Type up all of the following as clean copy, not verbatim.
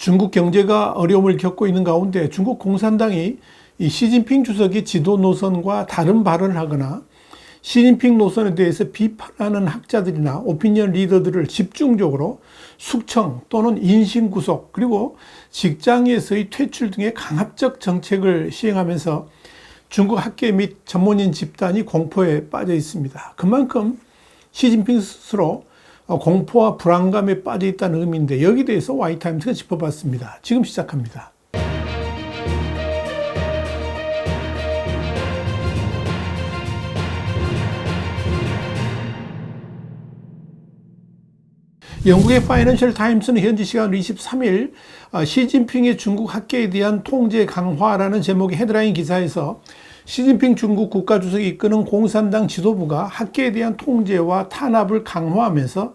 중국 경제가 어려움을 겪고 있는 가운데 중국 공산당이 이 시진핑 주석의 지도 노선과 다른 발언을 하거나 시진핑 노선에 대해서 비판하는 학자들이나 오피니언 리더들을 집중적으로 숙청 또는 인신 구속 그리고 직장에서의 퇴출 등의 강압적 정책을 시행하면서 중국 학계 및 전문인 집단이 공포에 빠져 있습니다. 그만큼 시진핑 스스로 공포와 불안감에 빠져 있다는 의미인데 여기에 대해서 와이타임스가 짚어봤습니다. 지금 시작합니다. 영국의 파이낸셜 타임스는 현지 시간으로 23일 시진핑의 중국 학계에 대한 통제 강화라는 제목의 헤드라인 기사에서 시진핑 중국 국가주석이 이끄는 공산당 지도부가 학계에 대한 통제와 탄압을 강화하면서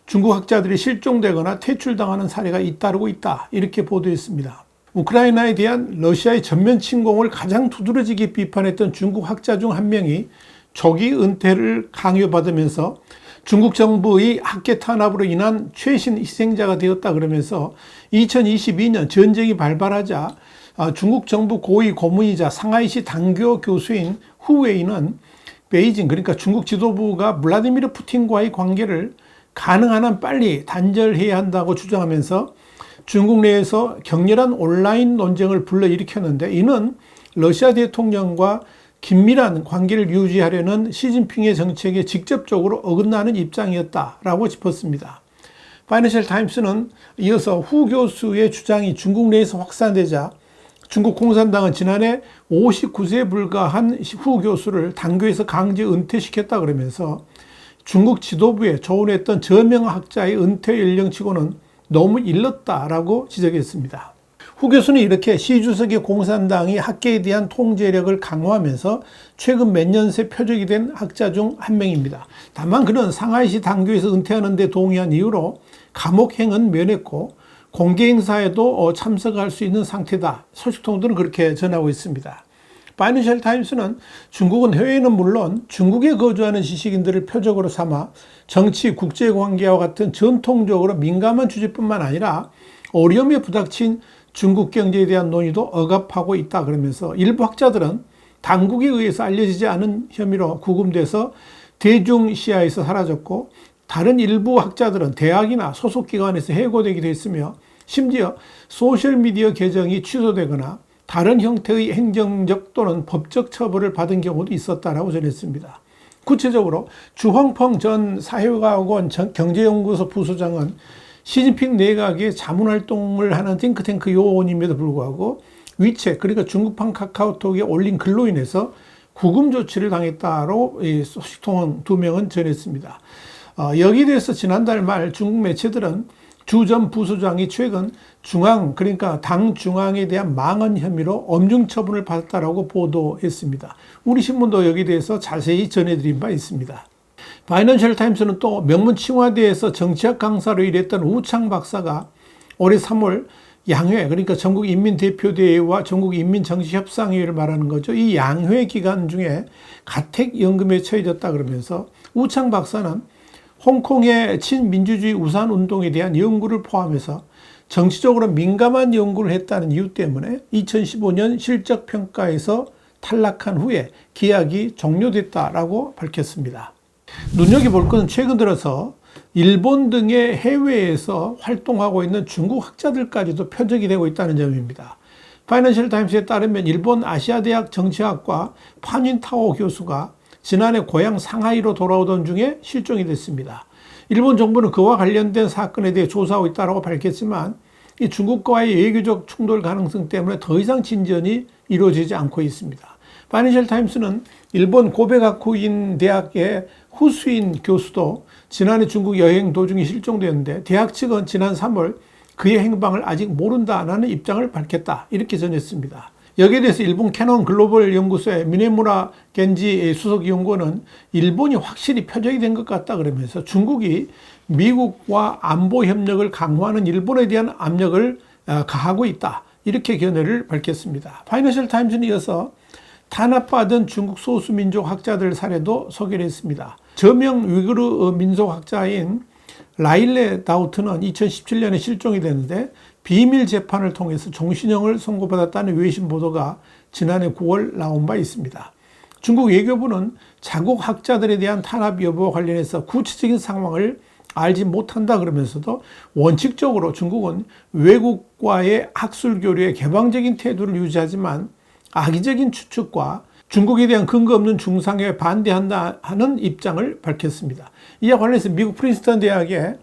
중국 학자들이 실종되거나 퇴출당하는 사례가 잇따르고 있다. 이렇게 보도했습니다. 우크라이나에 대한 러시아의 전면 침공을 가장 두드러지게 비판했던 중국 학자 중 한 명이 조기 은퇴를 강요받으면서 중국 정부의 학계 탄압으로 인한 최신 희생자가 되었다 그러면서 2022년 전쟁이 발발하자 중국 정부 고위 고문이자 상하이시 당교 교수인 후웨이는 베이징 그러니까 중국 지도부가 블라디미르 푸틴과의 관계를 가능한 한 빨리 단절해야 한다고 주장하면서 중국 내에서 격렬한 온라인 논쟁을 불러일으켰는데 이는 러시아 대통령과 긴밀한 관계를 유지하려는 시진핑의 정책에 직접적으로 어긋나는 입장이었다라고 짚었습니다. 파이낸셜 타임스는 이어서 후 교수의 주장이 중국 내에서 확산되자 중국 공산당은 지난해 59세에 불과한 후 교수를 당교에서 강제 은퇴시켰다 그러면서 중국 지도부에 조언했던 저명 학자의 은퇴 연령치고는 너무 일렀다라고 지적했습니다. 후 교수는 이렇게 시 주석의 공산당이 학계에 대한 통제력을 강화하면서 최근 몇 년 새 표적이 된 학자 중 한 명입니다. 다만 그는 상하이시 당교에서 은퇴하는 데 동의한 이유로 감옥행은 면했고 공개 행사에도 참석할 수 있는 상태다. 소식통들은 그렇게 전하고 있습니다. 파이낸셜 타임스는 중국은 해외에는 물론 중국에 거주하는 지식인들을 표적으로 삼아 정치, 국제관계와 같은 전통적으로 민감한 주제뿐만 아니라 어려움에 부닥친 중국 경제에 대한 논의도 억압하고 있다 그러면서 일부 학자들은 당국에 의해서 알려지지 않은 혐의로 구금돼서 대중시야에서 사라졌고 다른 일부 학자들은 대학이나 소속기관에서 해고되기도 했으며 심지어 소셜미디어 계정이 취소되거나 다른 형태의 행정적 또는 법적 처벌을 받은 경우도 있었다라고 전했습니다. 구체적으로 주황펑 전 사회과학원 경제연구소 부소장은 시진핑 내각의 자문활동을 하는 띵크탱크 요원임에도 불구하고 위챗 그러니까 중국판 카카오톡에 올린 글로 인해서 구금 조치를 당했다로 소식통은 2명은 전했습니다. 여기에 대해서 지난달 말 중국 매체들은 주 전 부소장이 최근 중앙 그러니까 당 중앙에 대한 망언 혐의로 엄중 처분을 받았다라고 보도했습니다. 우리 신문도 여기에 대해서 자세히 전해드린 바 있습니다. 파이낸셜 타임스는 또 명문 칭화대에서 정치학 강사로 일했던 우창 박사가 올해 3월 양회 그러니까 전국인민대표대회와 전국인민정치협상회의를 말하는 거죠. 이 양회 기간 중에 가택연금에 처해졌다 그러면서 우창 박사는 홍콩의 친민주주의 우산운동에 대한 연구를 포함해서 정치적으로 민감한 연구를 했다는 이유 때문에 2015년 실적평가에서 탈락한 후에 계약이 종료됐다라고 밝혔습니다. 눈여겨볼 것은 최근 들어서 일본 등의 해외에서 활동하고 있는 중국 학자들까지도 표적이 되고 있다는 점입니다. 파이낸셜 타임스에 따르면 일본 아시아대학 정치학과 파닌타오 교수가 지난해 고향 상하이로 돌아오던 중에 실종이 됐습니다. 일본 정부는 그와 관련된 사건에 대해 조사하고 있다고 밝혔지만 이 중국과의 외교적 충돌 가능성 때문에 더 이상 진전이 이루어지지 않고 있습니다. 파이낸셜 타임스는 일본 고베가쿠인 대학의 후수인 교수도 지난해 중국 여행 도중에 실종되었는데 대학 측은 지난 3월 그의 행방을 아직 모른다라는 입장을 밝혔다. 이렇게 전했습니다. 여기에 대해서 일본 캐논 글로벌 연구소의 미네무라 겐지 수석 연구원은 일본이 확실히 표적이 된 것 같다 그러면서 중국이 미국과 안보 협력을 강화하는 일본에 대한 압력을 가하고 있다. 이렇게 견해를 밝혔습니다. 파이낸셜 타임스는 이어서 탄압받은 중국 소수민족 학자들 사례도 소개를 했습니다. 저명 위구르 민족 학자인 라일레 다우트는 2017년에 실종이 됐는데 비밀 재판을 통해서 종신형을 선고받았다는 외신 보도가 지난해 9월 나온 바 있습니다. 중국 외교부는 자국 학자들에 대한 탄압 여부와 관련해서 구체적인 상황을 알지 못한다 그러면서도 원칙적으로 중국은 외국과의 학술 교류에 개방적인 태도를 유지하지만 악의적인 추측과 중국에 대한 근거 없는 중상에 반대한다 하는 입장을 밝혔습니다. 이와 관련해서 미국 프린스턴 대학의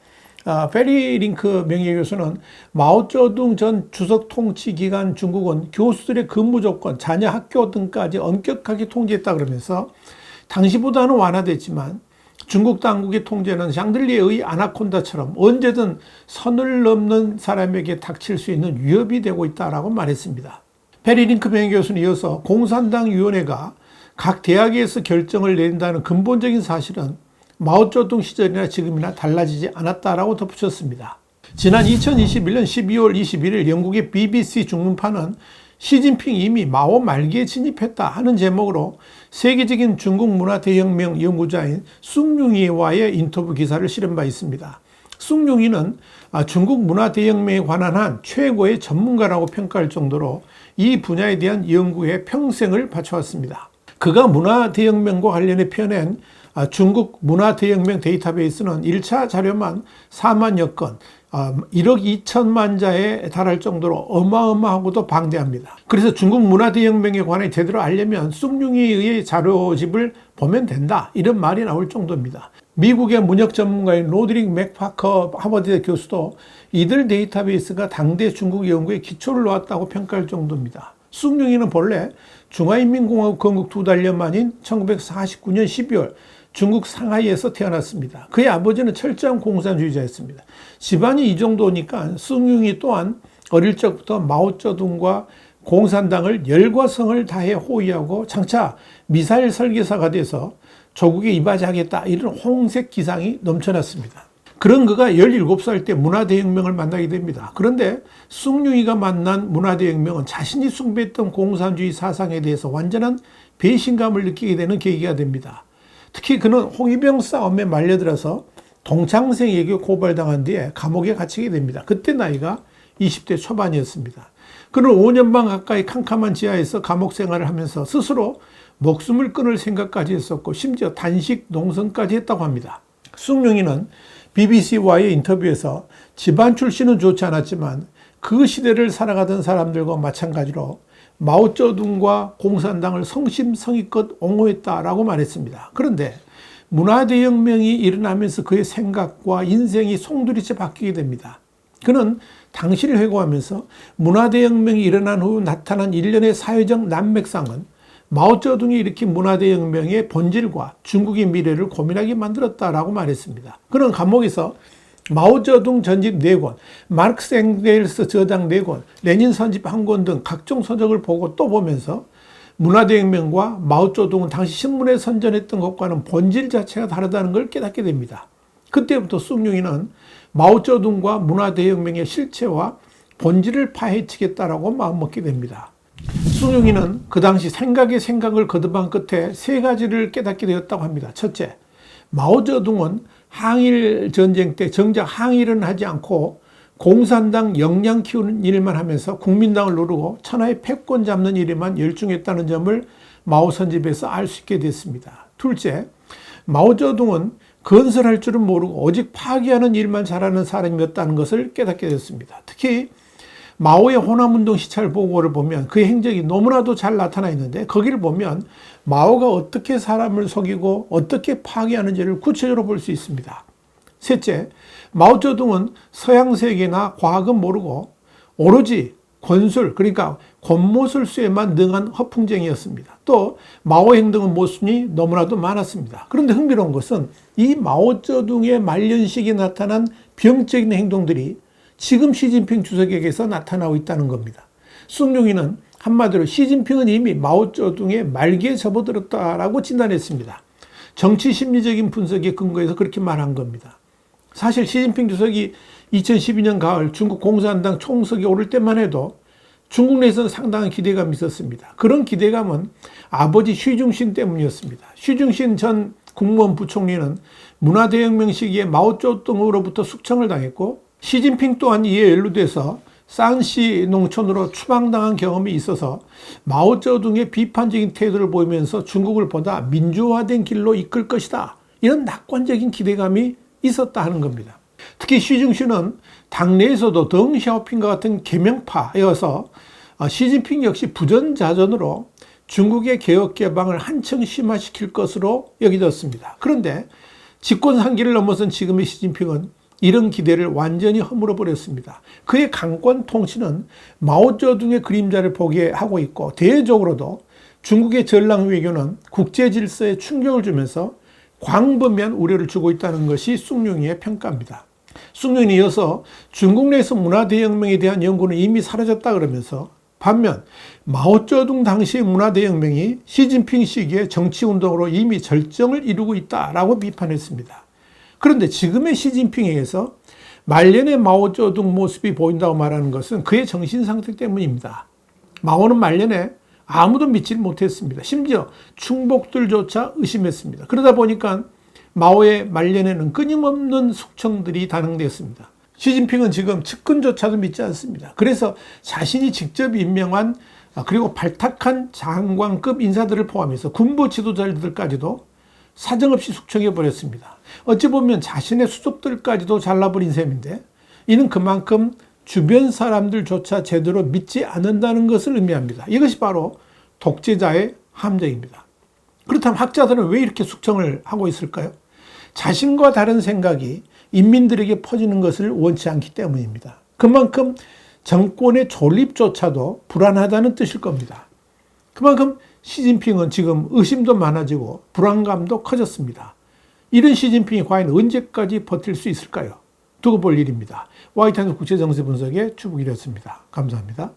페리 링크 명예교수는 마오쩌둥 전 주석 통치 기간 중국은 교수들의 근무 조건, 자녀 학교 등까지 엄격하게 통제했다 그러면서 당시보다는 완화됐지만 중국 당국의 통제는 샹들리에의 아나콘다처럼 언제든 선을 넘는 사람에게 닥칠 수 있는 위협이 되고 있다라고 말했습니다. 페리 링크 명예교수는 이어서 공산당 위원회가 각 대학에서 결정을 내린다는 근본적인 사실은 마오쩌둥 시절이나 지금이나 달라지지 않았다라고 덧붙였습니다. 지난 2021년 12월 21일 영국의 BBC 중문파는 시진핑이 이미 마오 말기에 진입했다 하는 제목으로 세계적인 중국 문화 대혁명 연구자인 숭융이와의 인터뷰 기사를 실은 바 있습니다. 숭융이는 중국 문화 대혁명에 관한 한 최고의 전문가라고 평가할 정도로 이 분야에 대한 연구에 평생을 바쳐왔습니다. 그가 문화 대혁명과 관련해 펴낸 중국 문화 대혁명 데이터베이스는 1차 자료만 4만여 건, 1억 2천만 자에 달할 정도로 어마어마하고도 방대합니다. 그래서 중국 문화 대혁명에 관해 제대로 알려면 숭융이의 자료집을 보면 된다, 이런 말이 나올 정도입니다. 미국의 문혁 전문가인 로드릭 맥파커 하버드 교수도 이들 데이터베이스가 당대 중국 연구에 기초를 놓았다고 평가할 정도입니다. 숭융이는 본래 중화인민공화국 건국 2달여 만인 1949년 12월 중국 상하이에서 태어났습니다. 그의 아버지는 철저한 공산주의자였습니다. 집안이 이 정도니까 숭융이 또한 어릴 적부터 마오쩌둥과 공산당을 열과 성을 다해 호위하고 장차 미사일 설계사가 돼서 조국에 이바지하겠다, 이런 홍색 기상이 넘쳐났습니다. 그런 그가 17살 때 문화대혁명을 만나게 됩니다. 그런데 숭융이가 만난 문화대혁명은 자신이 숭배했던 공산주의 사상에 대해서 완전한 배신감을 느끼게 되는 계기가 됩니다. 특히 그는 홍위병 싸움에 말려들어서 동창생에게 고발당한 뒤에 감옥에 갇히게 됩니다. 그때 나이가 20대 초반이었습니다. 그는 5년 반 가까이 캄캄한 지하에서 감옥 생활을 하면서 스스로 목숨을 끊을 생각까지 했었고 심지어 단식 농성까지 했다고 합니다. 숭융이는 BBC와의 인터뷰에서 집안 출신은 좋지 않았지만 그 시대를 살아가던 사람들과 마찬가지로 마오쩌둥과 공산당을 성심성의껏 옹호했다라고 말했습니다. 그런데 문화대혁명이 일어나면서 그의 생각과 인생이 송두리째 바뀌게 됩니다. 그는 당시를 회고하면서 문화대혁명이 일어난 후 나타난 일련의 사회적 난맥상은 마오쩌둥이 일으킨 문화대혁명의 본질과 중국의 미래를 고민하게 만들었다라고 말했습니다. 그는 감옥에서 마오쩌둥 전집 4권, 마르크스 엥겔스 저당 4권, 레닌 선집 1권 등 각종 서적을 보고 또 보면서 문화대혁명과 마오쩌둥은 당시 신문에 선전했던 것과는 본질 자체가 다르다는 걸 깨닫게 됩니다. 그때부터 숭융이는 마오쩌둥과 문화대혁명의 실체와 본질을 파헤치겠다라고 마음먹게 됩니다. 숭융이는 그 당시 생각의 생각을 거듭한 끝에 3가지를 깨닫게 되었다고 합니다. 첫째, 마오쩌둥은 항일 전쟁 때 정작 항일은 하지 않고 공산당 역량 키우는 일만 하면서 국민당을 누르고 천하의 패권 잡는 일에만 열중했다는 점을 마오 선집에서 알 수 있게 됐습니다. 둘째, 마오쩌둥은 건설할 줄은 모르고 오직 파괴하는 일만 잘하는 사람이었다는 것을 깨닫게 됐습니다. 특히 마오의 호남운동 시찰 보고를 보면 그의 행적이 너무나도 잘 나타나 있는데 거기를 보면 마오가 어떻게 사람을 속이고 어떻게 파괴하는지를 구체적으로 볼 수 있습니다. 셋째, 마오쩌둥은 서양 세계나 과학은 모르고 오로지 권술, 그러니까 권모술수에만 능한 허풍쟁이였습니다. 또 마오의 행동은 모순이 너무나도 많았습니다. 그런데 흥미로운 것은 이 마오쩌둥의 말년 시기에 나타난 병적인 행동들이 지금 시진핑 주석에게서 나타나고 있다는 겁니다. 숭융이는 한마디로 시진핑은 이미 마오쩌둥의 말기에 접어들었다라고 진단했습니다. 정치 심리적인 분석에 근거해서 그렇게 말한 겁니다. 사실 시진핑 주석이 2012년 가을 중국 공산당 총석에 오를 때만 해도 중국 내에서는 상당한 기대감이 있었습니다. 그런 기대감은 아버지 쉬중신 때문이었습니다. 쉬중신 전 국무원 부총리는 문화대혁명 시기에 마오쩌둥으로부터 숙청을 당했고 시진핑 또한 이에 연루돼서 산시 농촌으로 추방당한 경험이 있어서 마오쩌둥의 비판적인 태도를 보이면서 중국을 보다 민주화된 길로 이끌 것이다. 이런 낙관적인 기대감이 있었다 하는 겁니다. 특히 시중시는 당내에서도 덩샤오핑과 같은 개명파여서 시진핑 역시 부전자전으로 중국의 개혁 개방을 한층 심화시킬 것으로 여겨졌습니다. 그런데 집권 3기를 넘어선 지금의 시진핑은 이런 기대를 완전히 허물어 버렸습니다. 그의 강권 통치는 마오쩌둥의 그림자를 보게 하고 있고, 대외적으로도 중국의 전랑 외교는 국제 질서에 충격을 주면서 광범위한 우려를 주고 있다는 것이 숭룡이의 평가입니다. 숭룡이 이어서 중국 내에서 문화대혁명에 대한 연구는 이미 사라졌다 그러면서, 반면 마오쩌둥 당시의 문화대혁명이 시진핑 시기의 정치운동으로 이미 절정을 이루고 있다라고 비판했습니다. 그런데 지금의 시진핑에게서 말년의 마오쩌둥 모습이 보인다고 말하는 것은 그의 정신 상태 때문입니다. 마오는 말년에 아무도 믿지 못했습니다. 심지어 충복들조차 의심했습니다. 그러다 보니까 마오의 말년에는 끊임없는 숙청들이 단행됐습니다. 시진핑은 지금 측근조차도 믿지 않습니다. 그래서 자신이 직접 임명한 그리고 발탁한 장관급 인사들을 포함해서 군부 지도자들까지도 사정없이 숙청해버렸습니다. 어찌 보면 자신의 수족들까지도 잘라버린 셈인데, 이는 그만큼 주변 사람들조차 제대로 믿지 않는다는 것을 의미합니다. 이것이 바로 독재자의 함정입니다. 그렇다면 학자들은 왜 이렇게 숙청을 하고 있을까요? 자신과 다른 생각이 인민들에게 퍼지는 것을 원치 않기 때문입니다. 그만큼 정권의 존립조차도 불안하다는 뜻일 겁니다. 그만큼 시진핑은 지금 의심도 많아지고 불안감도 커졌습니다. 이런 시진핑이 과연 언제까지 버틸 수 있을까요? 두고 볼 일입니다. YTN 국제정세 분석의 주북이었습니다. 감사합니다.